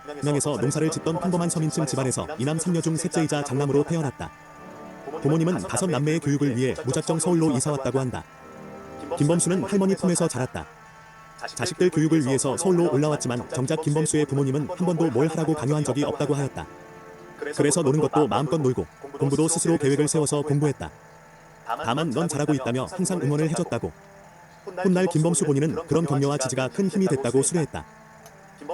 평양에서 농사를 짓던 평범한 서민층 집안에서 이남 삼녀 중 셋째이자 장남으로 태어났다. 부모님은 5남매의 교육을 위해 무작정 서울로 이사왔다고 한다. 김범수는 할머니 품에서 자랐다. 자식들 교육을 위해서 서울로 올라왔지만 정작 김범수의 부모님은 한 번도 뭘 하라고 강요한 적이 없다고 하였다. 그래서 노는 것도 마음껏 놀고 공부도 스스로 계획을 세워서 공부했다. 다만 넌 잘하고 있다며 항상 응원을 해줬다고. 훗날 김범수 본인은 그런 격려와 지지가 큰 힘이 됐다고 수려했다.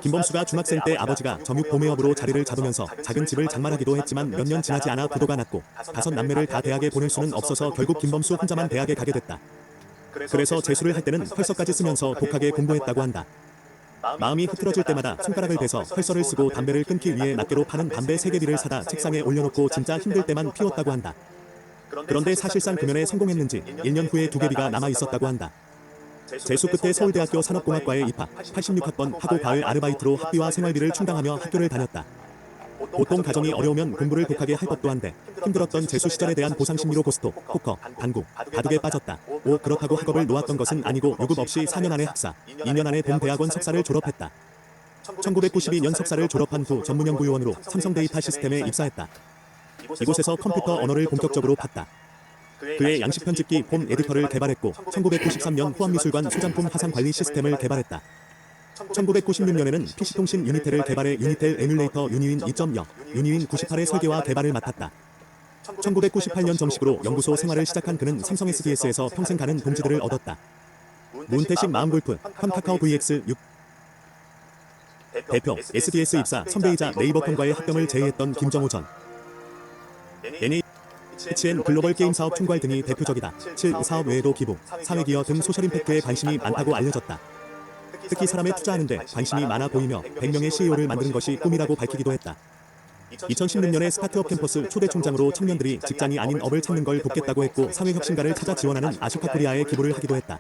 김범수가 중학생 때 아버지가 정육 도매업으로 자리를 잡으면서 작은 집을 장만하기도 했지만 몇 년 지나지 않아 부도가 났고 5남매를 다 대학에 보낼 수는 없어서 결국 김범수 혼자만 대학에 가게 됐다. 그래서 재수를 할 때는 펄서까지 쓰면서 독하게 공부했다고 한다. 마음이 흐트러질 때마다 손가락을 대서 펄서를 쓰고 담배를 끊기 위해 낱개로 파는 담배 3개비를 사다 책상에 올려놓고 진짜 힘들 때만 피웠다고 한다. 그런데 사실상 금연에 성공했는지 1년 후에 2개비가 남아 있었다고 한다. 재수 끝에 서울대학교 산업공학과에 입학, 86학번 하고 가을 아르바이트로 학비와 생활비를 충당하며 학교를 다녔다. 보통 가정이 어려우면 공부를 독하게 할 법도 한데 힘들었던 재수 시절에 대한 보상심리로 고스톱, 포커, 당구, 바둑에 빠졌다. 그렇다고 학업을 놓았던 것은 아니고 유급 없이 4년 안에 학사, 2년 안에 동대학원 석사를 졸업했다. 1992년 석사를 졸업한 후 전문연구요원으로 삼성 데이터 시스템에 입사했다. 이곳에서 컴퓨터 언어를 본격적으로 팠다. 그의 양식 편집기 폼 에디터를 개발했고 1993년 호암미술관 소장품 화상 관리 시스템을 개발했다. 1996년에는 PC통신 유니텔을 개발해 유니텔 에뮬레이터 유니윈 2.0, 유니윈 98의 설계와 개발을 맡았다. 1998년 정식으로 연구소 생활을 시작한 그는 삼성 SDS에서 평생 가는 동지들을 얻었다. 문태식 마음골프, 현 카카오 VX6 대표, SDS 입사 선배이자 네이버컴과의 합병을 제의했던 김정우 전 NHN 글로벌 게임 사업 총괄 등이 대표적이다. 7. 사업 외에도 기부, 사회기여 등 소셜임팩트에 관심이 많다고 알려졌다. 특히 사람에 투자하는데 관심이 많아 보이며 100명의 CEO를 만드는 것이 꿈이라고 밝히기도 했다. 2016년에 스타트업 캠퍼스 초대 총장으로 청년들이 직장이 아닌 업을 찾는 걸 돕겠다고 했고 사회혁신가를 찾아 지원하는 아슈카코리아에 기부를 하기도 했다.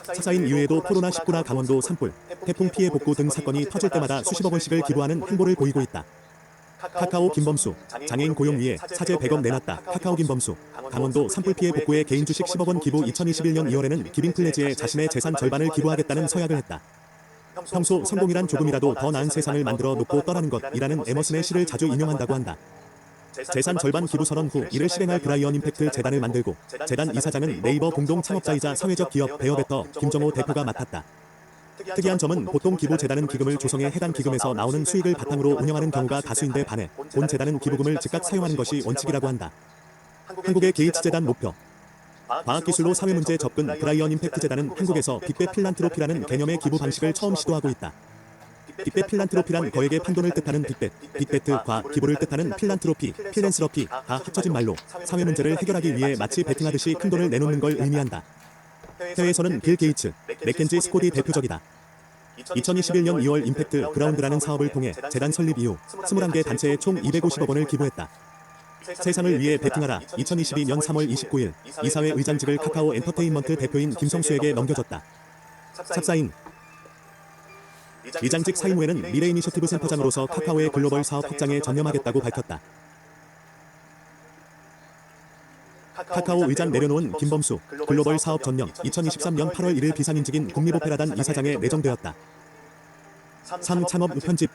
사사인 이외에도 코로나19나 강원도 산불, 태풍 피해 복구 등 사건이 터질 때마다 수십억 원씩을 기부하는 행보를 보이고 있다. 카카오 김범수, 장애인 고용 위해 사제 100억 내놨다. 카카오 김범수, 강원도 산불 피해 복구에 개인 주식 10억 원 기부. 2021년 2월에는 기빙플레지에 자신의 재산 절반을 기부하겠다는 서약을 했다. 평소 성공이란 조금이라도 더 나은 세상을 만들어 놓고 떠나는 것이라는 에머슨의 시를 자주 인용한다고 한다. 재산 절반 기부 선언 후 이를 실행할 브라이언 임팩트 재단을 만들고 재단 이사장은 네이버 공동 창업자이자 사회적 기업 베어베터 김정호 대표가 맡았다. 특이한 점은 보통 기부 재단은 기금을 조성해 해당 기금에서 나오는 수익을 바탕으로 운영하는 경우가 다수인데 반해 본 재단은 기부금을 즉각 사용하는 것이 원칙이라고 한다. 한국의 게이츠 재단 목표 과학기술로 사회문제 접근 브라이언 임팩트 재단은 한국에서 빅배 필란트로피라는 개념의 기부 방식을 처음 시도하고 있다. 빅배 필란트로피란 거액의 판돈을 뜻하는 빅베트과 기부를 뜻하는 필란트로피, 필랜스러피가 합쳐진 말로 사회문제를 해결하기 위해 마치 베팅하듯이 큰돈을 내놓는 걸 의미한다. 해외에서는 빌 게이츠, 맥켄지 스코디 대표적이다. 2021년 2월 임팩트 그라운드라는 사업을 통해 재단 설립 이후 21개 단체에 총 250억 원을 기부했다. 세상을 위해 베팅하라. 2022년 3월 29일 이사회 의장직을 카카오 엔터테인먼트 대표인 김성수에게 넘겨줬다. 찹사인 의장직 사임 후에는 미래 이니셔티브 센터장으로서 카카오의 글로벌 사업 확장에 전념하겠다고 밝혔다. 카카오 의장 내려놓은 김범수, 글로벌 사업 전념. 2023년 8월 1일 비상임직인 국립오페라단 이사장에 내정되었다. 3. 창업 편집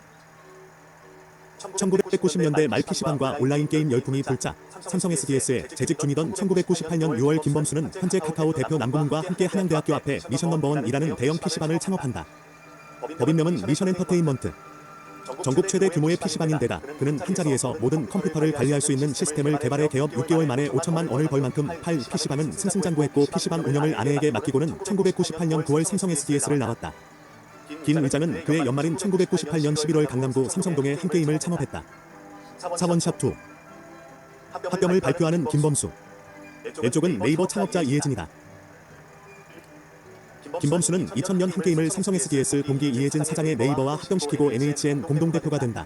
1990년대 말 PC방과 온라인 게임 열풍이 불자 삼성 SDS에 재직 중이던 1998년 6월 김범수는 현재 카카오 대표 남궁훈과 함께 한양대학교 앞에 미션 넘버원이라는 대형 PC방을 창업한다. 법인명은 미션 엔터테인먼트. 전국 최대 규모의 PC방인데다 그는 한자리에서 모든 컴퓨터를 관리할 수 있는 시스템을 개발해 개업 6개월 만에 5천만 원을 벌 만큼 팔 PC방은 승승장구했고 PC방 운영을 아내에게 맡기고는 1998년 9월 삼성 SDS를 나왔다. 김 의장은 그의 연말인 1998년 11월 강남구 삼성동에 한 게임을 창업했다. 사원샵2 합병을 발표하는 김범수. 왼쪽은 네이버 창업자 이혜진이다. 김범수는 2000년 한 게임을 삼성 SDS 동기 이혜진 사장의 네이버와 합병시키고 NHN 공동대표가 된다.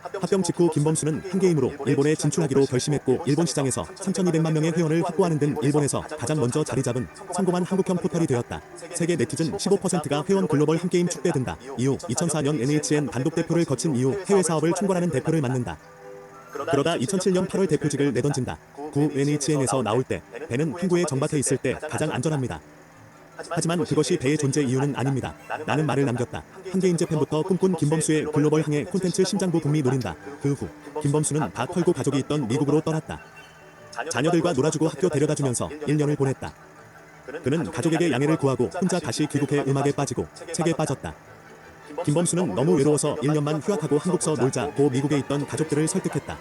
합병 직후 김범수는 한 게임으로 일본에 진출하기로 결심했고 일본 시장에서 3,200만 명의 회원을 확보하는 등 일본에서 가장 먼저 자리 잡은 성공한 한국형 포털이 되었다. 세계 네티즌 15%가 회원 글로벌 한 게임 축배된다. 이후 2004년 NHN 단독 대표를 거친 이후 해외 사업을 총괄하는 대표를 맡는다. 그러다 2007년 8월 대표직을 내던진다. 구 NHN에서 나올 때 배는 항구에 정박해 있을 때 가장 안전합니다. 하지만 그것이 배의 존재 이유는 아닙니다. 나는 말을 남겼다. 한개인제 팬부터 꿈꾼 김범수의 글로벌 항해 콘텐츠 심장부 북미 노린다. 그 후 김범수는 다 털고 가족이 있던 미국으로 떠났다. 자녀들과 놀아주고 학교 데려다주면서 1년을 보냈다. 그는 가족에게 양해를 구하고 혼자 다시 귀국해 음악에 빠지고 책에 빠졌다. 김범수는 너무 외로워서 1년만 휴학하고 한국서 놀자고 미국에 있던 가족들을 설득했다.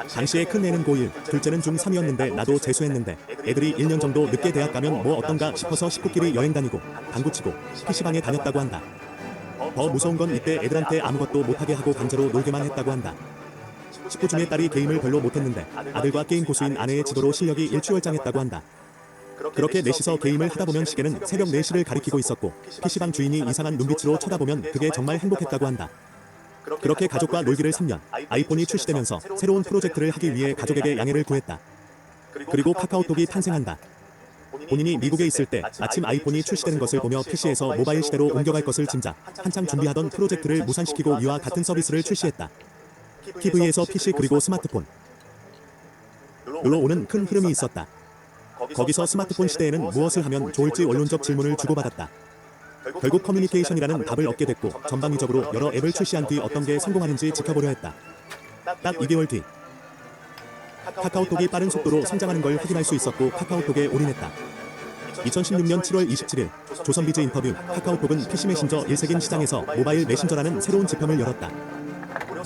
당시에 큰 애는 고1, 둘째는 중3이었는데 나도 재수했는데 애들이 1년 정도 늦게 대학 가면 뭐 어떤가 싶어서 식구끼리 여행 다니고 당구치고 PC방에 다녔다고 한다. 더 무서운 건 이때 애들한테 아무것도 못하게 하고 강제로 놀게만 했다고 한다. 식구 중에 딸이 게임을 별로 못했는데 아들과 게임 고수인 아내의 지도로 실력이 일취월장했다고 한다. 그렇게 넷이서 게임을 하다 보면 시계는 새벽 4시를 가리키고 있었고 PC방 주인이 이상한 눈빛으로 쳐다보면 그게 정말 행복했다고 한다. 그렇게 가족과 놀기를 3년, 아이폰이 출시되면서 새로운 프로젝트를 하기 위해 가족에게 양해를 구했다. 그리고 카카오톡이 탄생한다. 본인이 미국에 있을 때 마침 아이폰이 출시되는 것을 보며 PC에서 모바일 시대로 옮겨갈 것을 짐작, 한창 준비하던 프로젝트를 무산시키고 이와 같은 서비스를 출시했다. TV에서 PC 그리고 스마트폰 로 오는 큰 흐름이 있었다. 거기서 스마트폰 시대에는 무엇을 하면 좋을지 원론적 질문을 주고받았다. 결국 커뮤니케이션이라는 답을 얻게 됐고 전방위적으로 여러 앱을 출시한 뒤 어떤 게 성공하는지 지켜보려 했다. 딱 2개월 뒤 카카오톡이 빠른 속도로 성장하는 걸 확인할 수 있었고 카카오톡에 올인했다. 2016년 7월 27일 조선비즈 인터뷰. 카카오톡은 PC 메신저 1색인 시장에서 모바일 메신저라는 새로운 지평을 열었다.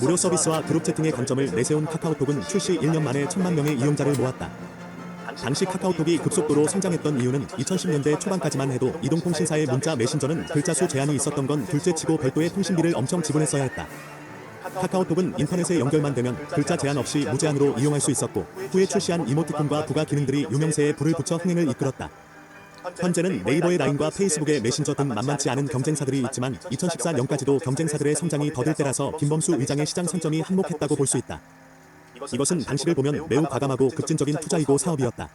무료 서비스와 그룹 채팅의 강점을 내세운 카카오톡은 출시 1년 만에 1,000만 명의 이용자를 모았다. 당시 카카오톡이 급속도로 성장했던 이유는 2010년대 초반까지만 해도 이동통신사의 문자 메신저는 글자 수 제한이 있었던 건 둘째치고 별도의 통신비를 엄청 지불했어야 했다. 카카오톡은 인터넷에 연결만 되면 글자 제한 없이 무제한으로 이용할 수 있었고 후에 출시한 이모티콘과 부가 기능들이 유명세에 불을 붙여 흥행을 이끌었다. 현재는 네이버의 라인과 페이스북의 메신저 등 만만치 않은 경쟁사들이 있지만 2014년까지도 경쟁사들의 성장이 더딜 때라서 김범수 의장의 시장 선점이 한몫했다고 볼 수 있다. 이것은 당시를 보면 매우 과감하고 급진적인 투자이고 사업이었다.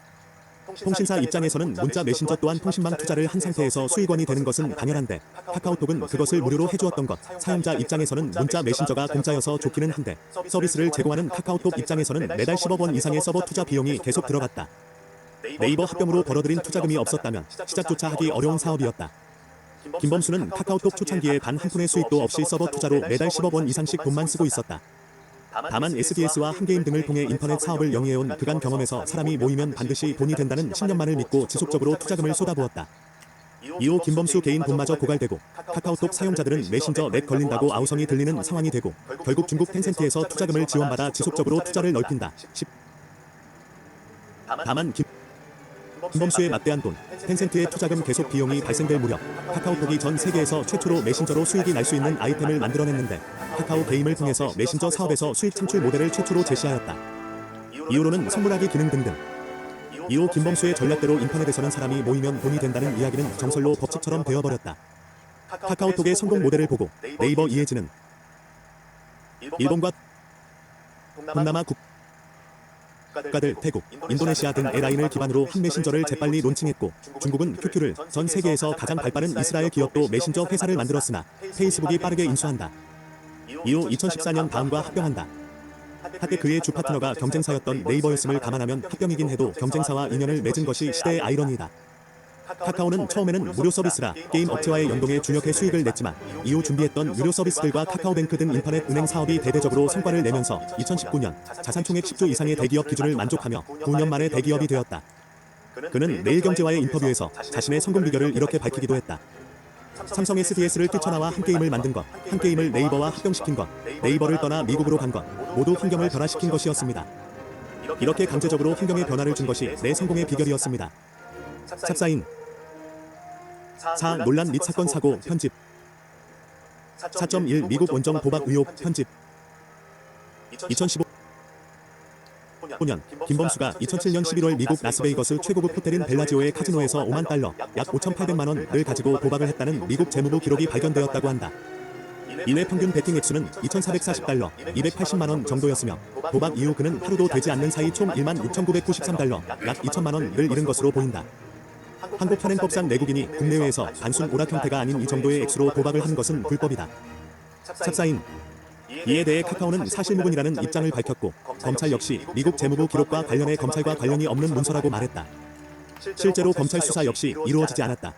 통신사 입장에서는 문자 메신저 또한 통신망 투자를 한 상태에서 수익원이 되는 것은 당연한데 카카오톡은 그것을 무료로 해주었던 것, 사용자 입장에서는 문자 메신저가 공짜여서 좋기는 한데 서비스를 제공하는 카카오톡 입장에서는 매달 10억 원 이상의 서버 투자 비용이 계속 들어갔다. 네이버 합병으로 벌어들인 투자금이 없었다면 시작조차 하기 어려운 사업이었다. 김범수는 카카오톡 초창기에 단 한 푼의 수익도 없이 서버 투자로 매달 10억 원 이상씩 돈만 쓰고 있었다. 다만 SDS와 한게임 등을 통해 인터넷 사업을 영위해온 그간 경험에서 사람이 모이면 반드시 돈이 된다는 신념만을 믿고 지속적으로 투자금을 쏟아부었다. 이후 김범수 개인 돈마저 고갈되고 카카오톡 사용자들은 메신저 렉 걸린다고 아우성이 들리는 상황이 되고 결국 중국 텐센트에서 투자금을 지원받아 지속적으로 투자를 넓힌다. 다만 김범수의 막대한 돈, 텐센트의 투자금 계속 비용이 발생될 무렵 카카오톡이 전 세계에서 최초로 메신저로 수익이 날 수 있는 아이템을 만들어냈는데 카카오 게임을 통해서 메신저 사업에서 수익 창출 모델을 최초로 제시하였다. 이후로는 선물하기 기능 등등. 이후 김범수의 전략대로 인터넷에서는 사람이 모이면 돈이 된다는 이야기는 정설로 법칙처럼 되어버렸다. 카카오톡의 성공 모델을 보고 네이버 이해진은 일본과 동남아 국가들, 태국, 인도네시아 등 에라인을 기반으로 한 메신저를 재빨리 론칭했고 중국은 QQ를, 전 세계에서 가장 발빠른 이스라엘 기업도 메신저 회사를 만들었으나 페이스북이 빠르게 인수한다. 이후 2014년 다음과 합병한다. 한때 그의 주 파트너가 경쟁사였던 네이버였음을 감안하면 합병이긴 해도 경쟁사와 인연을 맺은 것이 시대의 아이러니이다. 카카오는 처음에는 무료 서비스라 게임 업체와의 연동에 준력해 수익을 냈지만 이후 준비했던 유료 서비스들과 카카오뱅크 등 인터넷 은행 사업이 대대적으로 성과를 내면서 2019년 자산 총액 10조 이상의 대기업 기준을 만족하며 9년 만에 대기업이 되었다. 그는 매일경제와의 인터뷰에서 자신의 성공 비결을 이렇게 밝히기도 했다. 삼성 SDS를 뛰쳐나와 한게임을 만든 것, 한게임을 네이버와 합병시킨 것, 네이버를 떠나 미국으로 간 것, 모두 환경을 변화시킨 것이었습니다. 이렇게 강제적으로 환경에 변화를 준 것이 내 성공의 비결이었습니다. 찹사인 4. 논란 및 사건 사고 편집 4.1 미국 원정 도박 의혹 편집 2015년 김범수가 2007년 11월 미국 라스베이거스 최고급 호텔인 벨라지오의 카지노에서 5만 달러, 약 5,800만 원을 가지고 도박을 했다는 미국 재무부 기록이 발견되었다고 한다. 이내 평균 베팅 액수는 2,440달러, 280만 원 정도였으며 도박 이후 그는 하루도 되지 않는 사이 총 16,993달러, 약 2천만 원을 잃은 것으로 보인다. 한국 현행법상 내국인이 국내외에서 단순 오락 형태가 아닌 이 정도의 액수로 도박을 한 것은 불법이다. 찹사인 이에 대해 카카오는 사실무근이라는 입장을 밝혔고 검찰 역시 미국 재무부 기록과 관련해 검찰과 관련이 없는 문서라고 말했다. 실제로 검찰 수사 역시 이루어지지 않았다.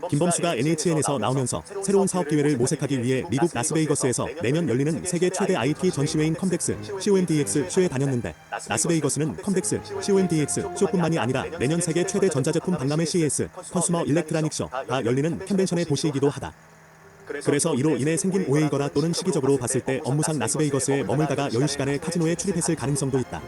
김범수가 NHN에서 나오면서 새로운 사업 기회를 모색하기 위해 미국 라스베이거스에서 내년 열리는 세계 최대 IT 전시회인 컴덱스 COMDX 쇼에 다녔는데, 라스베이거스는 컴덱스 COMDX 쇼뿐만이 아니라 내년 세계 최대 전자제품 박람회 CES 컨슈머 일렉트로닉 쇼가 열리는 컨벤션의 도시이기도 하다. 그래서 이로 인해 생긴 오해이거나 또는 시기적으로 봤을 때 업무상 라스베이거스에 머물다가 여유 시간에 카지노에 출입했을 가능성도 있다.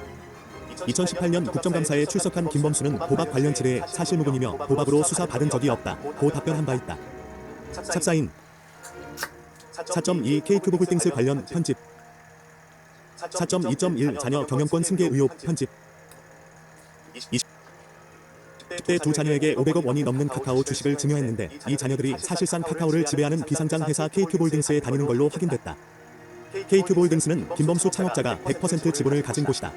2018년 국정감사에 출석한 김범수는 도박 관련 질의에 사실무근이며 도박으로 수사받은 적이 없다고 답변한 바 있다. 찹사인 4.2 K큐브 홀딩스 관련 편집 4.2.1 자녀 경영권 승계 의혹 편집 20대 두 자녀에게 500억 원이 넘는 카카오 주식을 증여했는데 이 자녀들이 사실상 카카오를 지배하는 비상장 회사 K큐브 홀딩스에 다니는 걸로 확인됐다. K큐브 홀딩스는 김범수 창업자가 100% 지분을 가진 곳이다.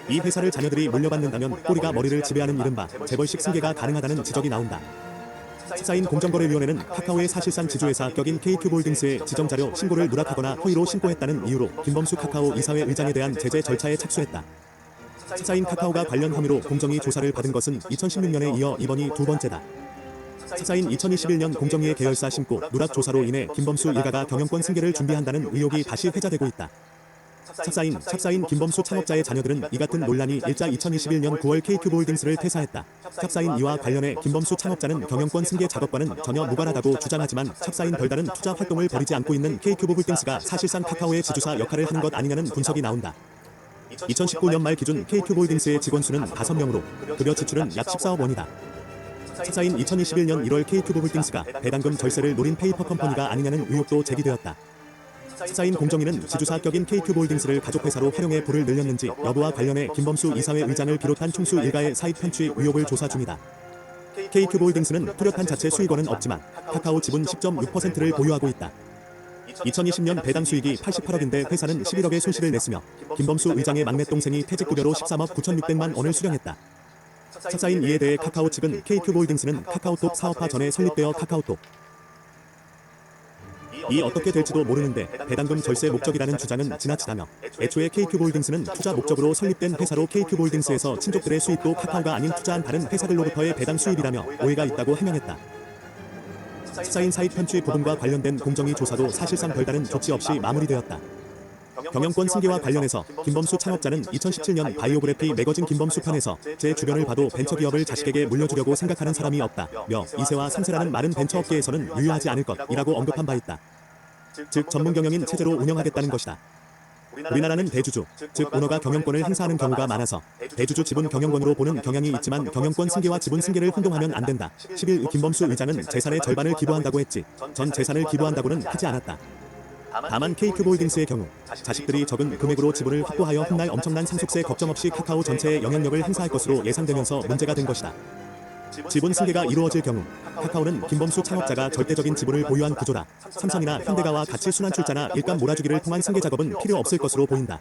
이 회사를 자녀들이 물려받는다면 꼬리가 머리를 지배하는 이른바 재벌식 승계가 가능하다는 지적이 나온다. 찹사인 공정거래위원회는 카카오의 사실상 지주회사 격인 K큐브 홀딩스의 지정자료 신고를 누락하거나 허위로 신고했다는 이유로 김범수 카카오 이사회 의장에 대한 제재 절차에 착수했다. 찹사인 카카오가 관련 혐의로 공정위 조사를 받은 것은 2016년에 이어 이번이 두 번째다. 찹사인 2021년 공정위의 계열사 신고 누락 조사로 인해 김범수 일가가 경영권 승계를 준비한다는 의혹이 다시 회자되고 있다. 찹사인 김범수 창업자의 자녀들은 이 같은 논란이 일자 2021년 9월 K큐브 홀딩스를 퇴사했다. 찹사인 이와 관련해 김범수 창업자는 경영권 승계 작업과는 전혀 무관하다고 주장하지만 찹사인 별다른 투자 활동을 벌이지 않고 있는 K큐브 홀딩스가 사실상 카카오의 지주사 역할을 하는 것 아니냐는 분석이 나온다. 2019년 말 기준 K큐브 홀딩스의 직원 수는 5명으로 급여 지출은 약 14억 원이다. 찹사인 2021년 1월 K큐브 홀딩스가 배당금 절세를 노린 페이퍼 컴퍼니가 아니냐는 의혹도 제기되었다. 찹사인 공정위는 지주사 격인 K큐브 홀딩스를 가족회사로 활용해 부를 늘렸는지 여부와 관련해 김범수 이사회 의장을 비롯한 총수 일가의 사익 편취 의혹을 조사 중이다. K큐브 홀딩스는 뚜렷한 자체 수익원은 없지만 카카오 지분 10.6%를 보유하고 있다. 2020년 배당 수익이 88억인데 회사는 11억의 손실을 냈으며 김범수 의장의 막내 동생이 퇴직급여로 13억 9,600만 원을 수령했다. 찹사인 이에 대해 카카오 측은 K큐브 홀딩스는 카카오톡 사업화 전에 설립되어 카카오톡 이 어떻게 될지도 모르는데 배당금 절세 목적이라는 주장은 지나치다며, 애초에 K큐브 홀딩스는 투자 목적으로 설립된 회사로 K큐브 홀딩스에서 친족들의 수입도 카카오가 아닌 투자한 다른 회사들로부터의 배당 수입이라며 오해가 있다고 해명했다. 찹사인 사익 편취 부분과 관련된 공정위 조사도 사실상 별다른 조치 없이 마무리되었다. 경영권 승계와 관련해서 김범수 창업자는 2017년 바이오그래피 매거진 김범수 편에서 제 주변을 봐도 벤처기업을 자식에게 물려주려고 생각하는 사람이 없다며 2세와 3세라는 말은 벤처업계에서는 유효하지 않을 것이라고 언급한 바 있다. 즉 전문 경영인 체제로 운영하겠다는 것이다. 우리나라는 대주주, 즉 오너가 경영권을 행사하는 경우가 많아서 대주주 지분 경영권으로 보는 경향이 있지만 경영권 승계와 지분 승계를 혼동하면 안 된다. 10일 김범수 의장은 재산의 절반을 기부한다고 했지 전 재산을 기부한다고는 하지 않았다. 다만 K큐브 홀딩스의 경우 자식들이 적은 금액으로 지분을 확보하여 훗날 엄청난 상속세 걱정 없이 카카오 전체에 영향력을 행사할 것으로 예상되면서 문제가 된 것이다. 지분 승계가 이루어질 경우 카카오는 김범수 창업자가 절대적인 지분을 보유한 구조라 삼성이나 현대가와 같이 순환출자나 일감 몰아주기를 통한 승계 작업은 필요 없을 것으로 보인다.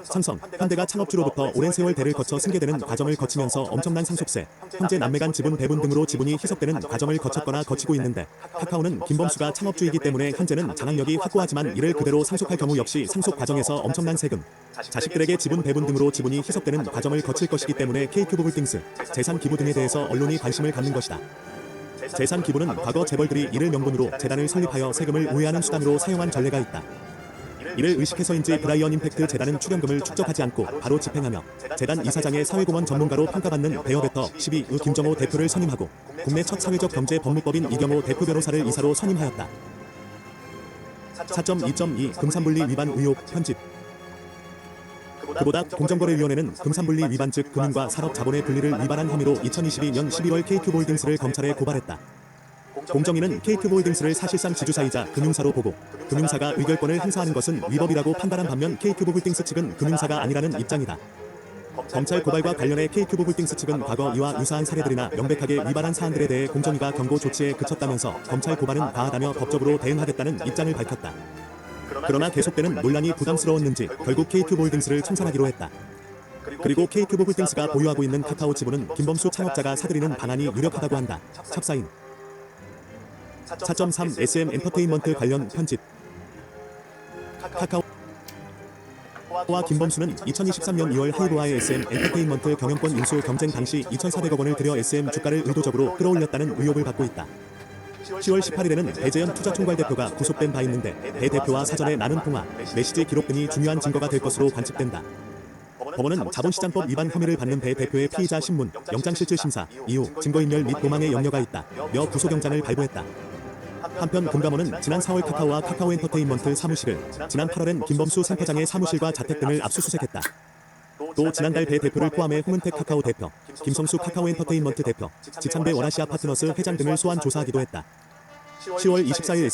삼성, 현대가 창업주로부터 오랜 세월 대를 거쳐 승계되는 과정을 거치면서 엄청난 상속세, 형제 남매 간 지분 배분 등으로 지분이 희석되는 과정을 거쳤거나 거치고 있는데, 카카오는 김범수가 창업주이기 때문에 현재는 장악력이 확고하지만 이를 그대로 상속할 경우 역시 상속 과정에서 엄청난 세금, 자식들에게 지분 배분 등으로 지분이 희석되는 과정을 거칠 것이기 때문에 K큐브 홀딩스, 재산 기부 등에 대해서 언론이 관심을 갖는 것이다. 재산 기부는 과거 재벌들이 이를 명분으로 재단을 설립하여 세금을 우회하는 수단으로 사용한 전례가 있다. 이를 의식해서인지 브라이언 임팩트 재단은 출연금을 축적하지 않고 바로 집행하며 재단 이사장의 사회공헌 전문가로 평가받는 베어베터 12의 김정호 대표를 선임하고 국내 첫 사회적 경제 법무법인 이경호 대표 변호사를 이사로 선임하였다. 4.2.2 금산분리 위반 의혹 편집. 그보다 공정거래위원회는 금산분리 위반 즉 금융과 산업 자본의 분리를 위반한 혐의로 2022년 12월 K큐브 홀딩스를 검찰에 고발했다. 공정위는 K큐브 홀딩스를 사실상 지주사이자 금융사로 보고 금융사가 의결권을 행사하는 것은 위법이라고 판단한 반면 K큐브 홀딩스 측은 금융사가 아니라는 입장이다. 검찰 고발과 관련해 K큐브 홀딩스 측은 과거 이와 유사한 사례들이나 명백하게 위반한 사안들에 대해 공정위가 경고 조치에 그쳤다면서 검찰 고발은 과하다며 법적으로 대응하겠다는 입장을 밝혔다. 그러나 계속되는 논란이 부담스러웠는지 결국 K큐브 홀딩스를 청산하기로 했다. 그리고 K큐브 홀딩스가 보유하고 있는 카카오 지분은 김범수 창업자가 사들이는 방안이 유력하다고 한다. 찹사인 4.3 SM 엔터테인먼트 관련 편집. 카카오 와 김범수는 2023년 2월 하이브와의 SM 엔터테인먼트 경영권 인수 경쟁 당시 2,400억 원을 들여 SM 주가를 의도적으로 끌어올렸다는 의혹을 받고 있다. 10월 18일에는 배재현 투자총괄 대표가 구속된 바 있는데 배 대표와 사전에 나눈 통화, 메시지 기록 등이 중요한 증거가 될 것으로 관측된다. 법원은 자본시장법 위반 혐의를 받는 배 대표의 피의자 신문, 영장실질심사 이후 증거인멸 및 도망의 염려가 있다며 구속영장을 발부했다. 한편 금감원은 지난 4월 카카오와 카카오엔터테인먼트 사무실을, 지난 8월엔 김범수 센터장의 사무실과 자택 등을 압수수색했다. 또 지난달 배 대표를 포함해 홍은택 카카오 대표, 김성수 카카오엔터테인먼트 대표, 지창배 원아시아 파트너스 회장 등을 소환 조사하기도 했다. 10월 24일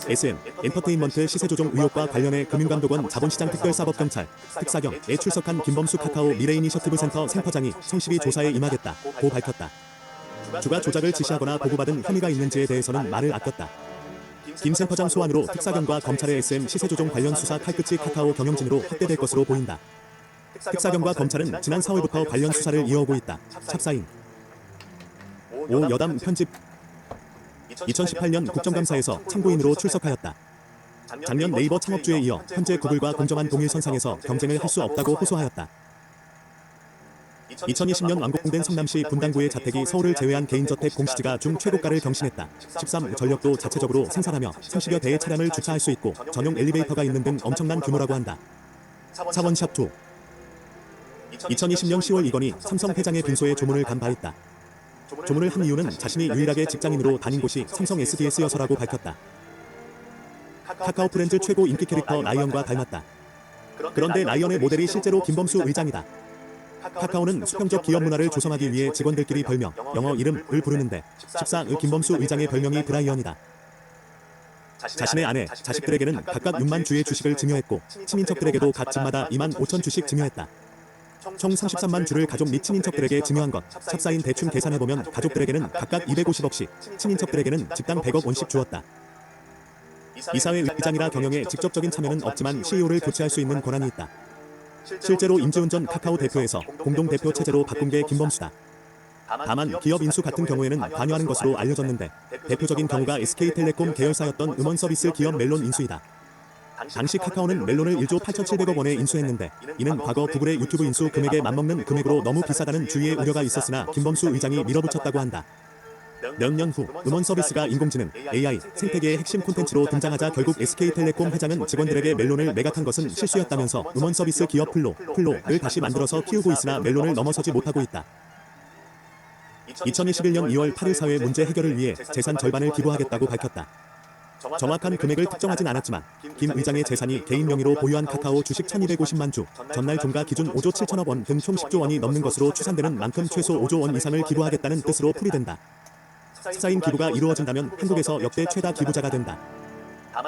SM 엔터테인먼트 시세조정 의혹과 관련해 금융감독원 자본시장 특별사법경찰 특사경에 출석한 김범수 카카오 미래이니셔티브 센터 센터장이 성실히 조사에 임하겠다고 밝혔다. 주가 조작을 지시하거나 보고받은 혐의가 있는지에 대해서는 말을 아꼈다. 김 센터장 소환으로 특사경과 검찰의 SM 시세조정 관련 수사 칼끝이 카카오 경영진으로 확대될 것으로 보인다. 특사경과 검찰은 지난 4월부터 관련 수사를 이어오고 있다. 찹사인 오 여담 편집 2018년 국정감사에서 참고인으로 출석하였다. 작년 네이버 창업주에 이어 현재 구글과 공정한 동일선상에서 경쟁을 할 수 없다고 호소하였다. 2020년 완공된 성남시 분당구의 자택이 서울을 제외한 개인저택 공시지가 중 최고가를 경신했다. 13 전력도 자체적으로 생산하며 30여 대의 차량을 주차할 수 있고 전용 엘리베이터가 있는 등 엄청난 규모라고 한다. 사원샵2 2020년 10월 이건희 삼성 회장의 빈소에 조문을 간 바 있다. 조문을 한 이유는 자신이 유일하게 직장인으로 다닌 곳이 삼성 SDS여서라고 밝혔다. 카카오 프렌즈 최고 인기 캐릭터 라이언과 닮았다. 그런데 라이언의 모델이 실제로 김범수 의장이다. 카카오는 수평적 기업 문화를 조성하기 위해 직원들끼리 별명, 영어 이름을 부르는데 14의 김범수 의장의 별명이 브라이언이다. 자신의 아내, 자식들에게는 각각 6만 주의 주식을 증여했고 친인척들에게도 각 집마다 2만 5천 주씩 증여했다. 총 33만 주를 가족 및 친인척들에게 증여한 것, 찹사인 대충 계산해보면 가족들에게는 각각 250억씩, 친인척들에게는 집당 100억 원씩 주었다. 이사회 의장이라 경영에 직접적인 참여는 없지만 CEO를 교체할 수 있는 권한이 있다. 실제로 임지훈 전 카카오 대표에서 공동대표 체제로 바꾼 게 김범수다. 다만 기업 인수 같은 경우에는 관여하는 것으로 알려졌는데 대표적인 경우가 SK텔레콤 계열사였던 음원서비스 기업 멜론 인수이다. 당시 카카오는 멜론을 1조 8,700억 원에 인수했는데 이는 과거 구글의 유튜브 인수 금액에 맞먹는 금액으로 너무 비싸다는 주위의 우려가 있었으나 김범수 의장이 밀어붙였다고 한다. 몇 년 후 음원 서비스가 인공지능, AI, 생태계의 핵심 콘텐츠로 등장하자 결국 SK텔레콤 회장은 직원들에게 멜론을 매각한 것은 실수였다면서 음원 서비스 기업 플로를 다시 만들어서 키우고 있으나 멜론을 넘어서지 못하고 있다. 2021년 2월 8일 사회 문제 해결을 위해 재산 절반을 기부하겠다고 밝혔다. 정확한 금액을 특정하진 않았지만 김 의장의 재산이 개인 명의로 보유한 카카오 주식 1250만 주, 전날 종가 기준 5조 7천억 원 등 총 10조 원이 넘는 것으로 추산되는 만큼 최소 5조 원 이상을 기부하겠다는 뜻으로 풀이된다. 찹사인 기부가 이루어진다면 한국에서 역대 최다 기부자가 된다.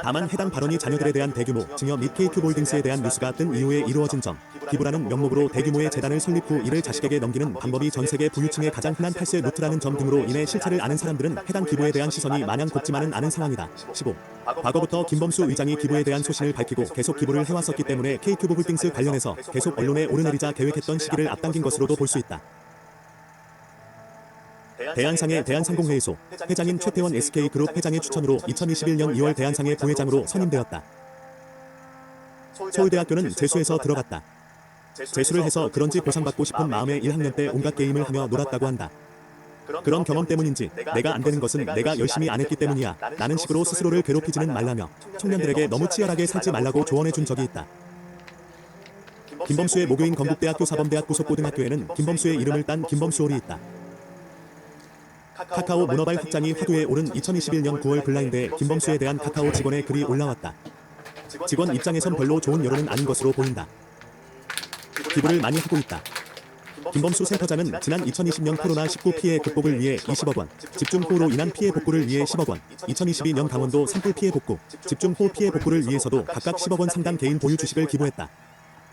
다만 해당 발언이 자녀들에 대한 대규모 증여 및 KQ홀딩스에 대한 뉴스가 뜬 이후에 이루어진 점, 기부라는 명목으로 대규모의 재단을 설립 후 이를 자식에게 넘기는 방법이 전 세계 부유층의 가장 흔한 탈세 루트라는 점 등으로 인해 실체를 아는 사람들은 해당 기부에 대한 시선이 마냥 곱지만은 않은 상황이다. 15. 과거부터 김범수 의장이 기부에 대한 소신을 밝히고 계속 기부를 해왔었기 때문에 KQ홀딩스 관련해서 계속 언론에 오르내리자 계획했던 시기를 앞당긴 것으로도 볼 수 있다. 대한상의 대한상공회의소 회장인 최태원 SK그룹 회장의 추천으로 2021년 2월 대한상의 부회장으로 선임되었다. 서울대학교는 재수해서 들어갔다. 재수를 해서 그런지 보상받고 싶은 마음에 1학년 때 온갖 게임을 하며 놀았다고 한다. 그런 경험 때문인지 내가 안 되는 것은 내가 열심히 안 했기 때문이야 라는 식으로 스스로를 괴롭히지는 말라며 청년들에게 너무 치열하게 살지 말라고 조언해 준 적이 있다. 김범수의 모교인 건국대학교 사범대학 부속고등학교에는 김범수의 이름을 딴 김범수홀이 있다. 카카오 문어발 확장이 화두에 오른 2021년 9월 블라인드에 김범수에 대한 카카오 직원의 글이 올라왔다. 직원 입장에선 별로 좋은 여론은 아닌 것으로 보인다. 기부를 많이 하고 있다. 김범수 센터장은 지난 2020년 코로나19 피해 극복을 위해 20억 원, 집중호우로 인한 피해 복구를 위해 10억 원, 2022년 강원도 산불 피해 복구, 집중호우 피해 복구를 위해서도 각각 10억 원 상당 개인 보유 주식을 기부했다.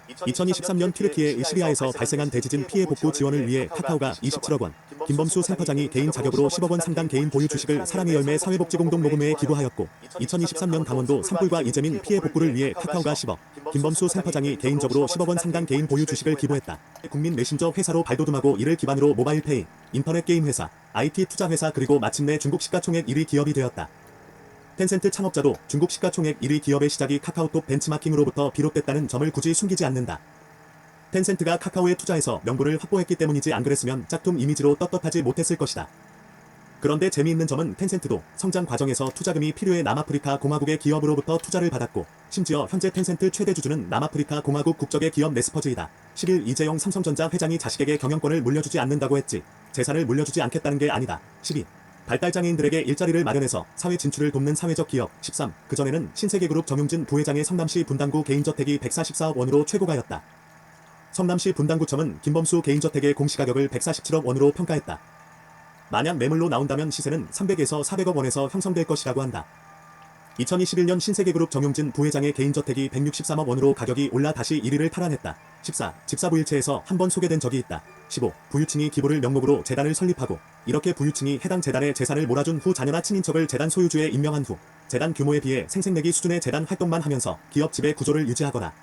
2023년 튀르키예 시리아에서 발생한 대지진 피해 복구 지원을 위해 카카오가 27억 원, 김범수 센터장이 개인 자격으로 10억 원 상당 개인 보유 주식을 사랑의 열매 사회복지공동모금회에 기부하였고 2023년 강원도 산불과 이재민 피해 복구를 위해 카카오가 10억, 김범수 센터장이 개인적으로 10억 원 상당 개인 보유 주식을 기부했다. 국민 메신저 회사로 발돋움하고 이를 기반으로 모바일 페이, 인터넷 게임 회사, IT 투자 회사 그리고 마침내 중국 시가총액 1위 기업이 되었다. 텐센트 창업자도 중국 시가총액 1위 기업의 시작이 카카오톡 벤치마킹으로부터 비롯됐다는 점을 굳이 숨기지 않는다. 텐센트가 카카오에 투자해서 명분을 확보했기 때문이지 안 그랬으면 짝퉁 이미지로 떳떳하지 못했을 것이다. 그런데 재미있는 점은 텐센트도 성장 과정에서 투자금이 필요해 남아프리카 공화국의 기업으로부터 투자를 받았고, 심지어 현재 텐센트 최대 주주는 남아프리카 공화국 국적의 기업 네스퍼즈이다. 10일 이재용 삼성전자 회장이 자식에게 경영권을 물려주지 않는다고 했지 재산을 물려주지 않겠다는 게 아니다. 12. 발달장애인들에게 일자리를 마련해서 사회 진출을 돕는 사회적 기업. 13. 그전에는 신세계그룹 정용진 부회장의 성남시 분당구 개인저택이 144억 원으로 최고가였다. 성남시 분당구청은 김범수 개인저택의 공시가격을 147억 원으로 평가했다. 만약 매물로 나온다면 시세는 300에서 400억 원에서 형성될 것이라고 한다. 2021년 신세계그룹 정용진 부회장의 개인저택이 163억 원으로 가격이 올라 다시 1위를 탈환했다. 14. 집사부일체에서 한 번 소개된 적이 있다. 15. 부유층이 기부를 명목으로 재단을 설립하고, 이렇게 부유층이 해당 재단에 재산을 몰아준 후 자녀나 친인척을 재단 소유주에 임명한 후 재단 규모에 비해 생색내기 수준의 재단 활동만 하면서 기업 지배 구조를 유지하거나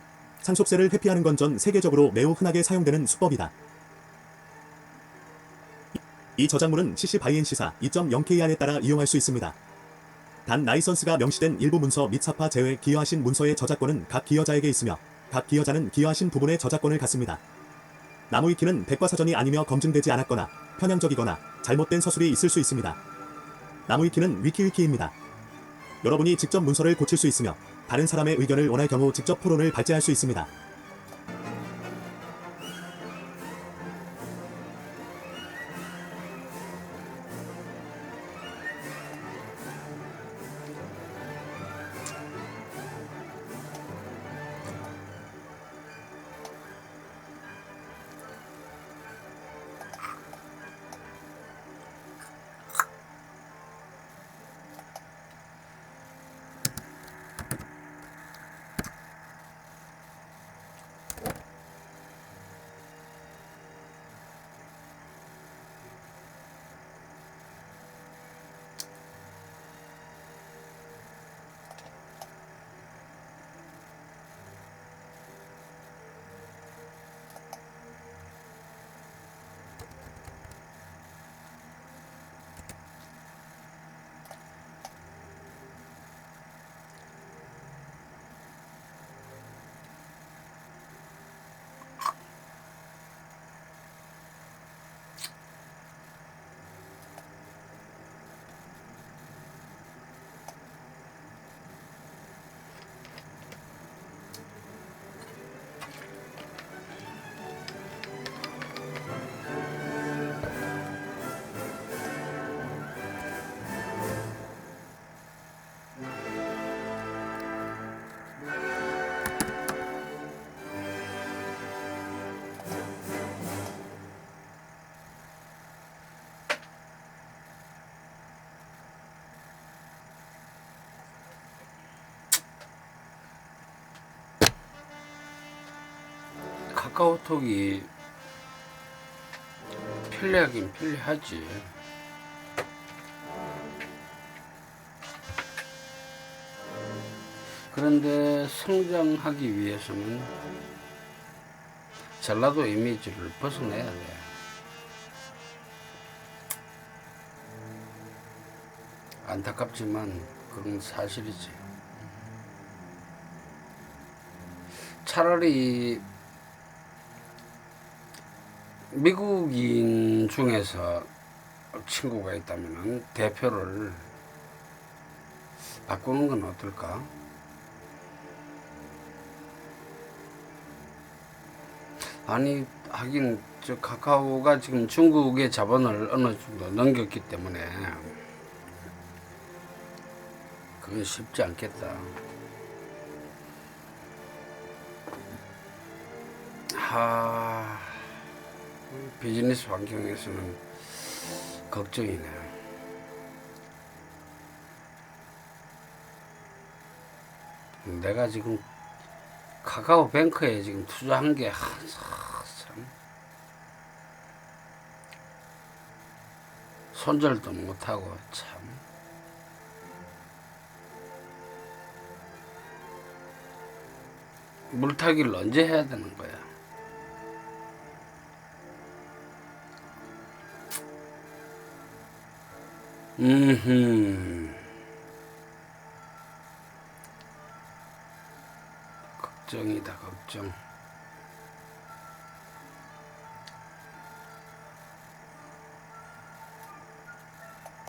상속세를 회피하는 건 전 세계적으로 매우 흔하게 사용되는 수법이다. 이 저작물은 CC-BY-NC사 2.0K 안에 따라 이용할 수 있습니다. 단 라이선스가 명시된 일부 문서 및 사파 제외 기여하신 문서의 저작권은 각 기여자에게 있으며, 각 기여자는 기여하신 부분의 저작권을 갖습니다. 나무위키는 백과사전이 아니며 검증되지 않았거나 편향적이거나 잘못된 서술이 있을 수 있습니다. 나무위키는 위키입니다. 여러분이 직접 문서를 고칠 수 있으며 다른 사람의 의견을 원할 경우 직접 토론을 발제할 수 있습니다. 카카오톡이 편리하긴 편리하지. 그런데 성장하기 위해서는 전라도 이미지를 벗어내야 돼. 안타깝지만 그건 사실이지. 차라리 미국인 중에서 친구가 있다면 대표를 바꾸는 건 어떨까? 아니, 하긴 저 카카오가 지금 중국의 자본을 어느 정도 넘겼기 때문에 그건 쉽지 않겠다. 비즈니스 환경에서는 걱정이네. 내가 지금 카카오뱅크에 지금 투자한 게 참 손절도 못하고 참 물타기를 언제 해야 되는 거야? 걱정이다 걱정.